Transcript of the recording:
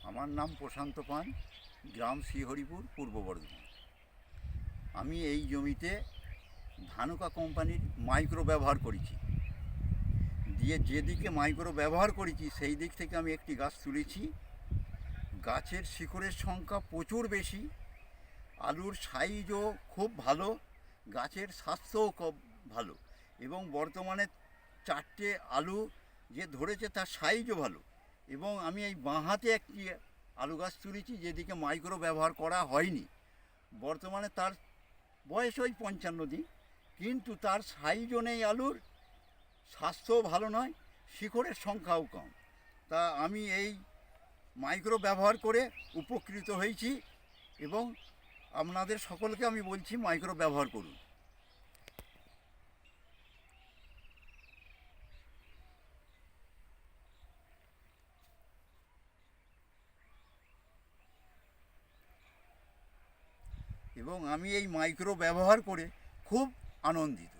আমার নাম প্রশান্ত পান, গ্রাম শ্রীহরিপুর, পূর্ব বর্ধমান। আমি এই জমিতে ধানুকা কোম্পানির মাইক্রো ব্যবহার করেছি। যেদিকে মাইক্রো ব্যবহার করেছি সেই দিক থেকে আমি একটি গাছ তুলেছি। গাছের শিকড়ের সংখ্যা প্রচুর বেশি, আলুর সাইজও খুব ভালো, গাছের স্বাস্থ্যও খুব ভালো, এবং বর্তমানে 4টে আলু যে ধরেছে তার সাইজও ভালো। এবং আমি এই বাঁ হাতে একটি আলু গাছ তুলেছি যেদিকে মাইক্রো ব্যবহার করা হয়নি। বর্তমানে তার বয়স ওই 55 দিন, কিন্তু তার সাইজও নেই আলুর, স্বাস্থ্যও ভালো নয়, শিকড়ের সংখ্যাও কম। তা আমি এই মাইক্রো ব্যবহার করে উপকৃত হয়েছি, এবং আপনাদের সকলকে আমি বলছি মাইক্রো ব্যবহার করুন। এবং আমি এই মাইক্রো ব্যবহার করে খুব আনন্দিত।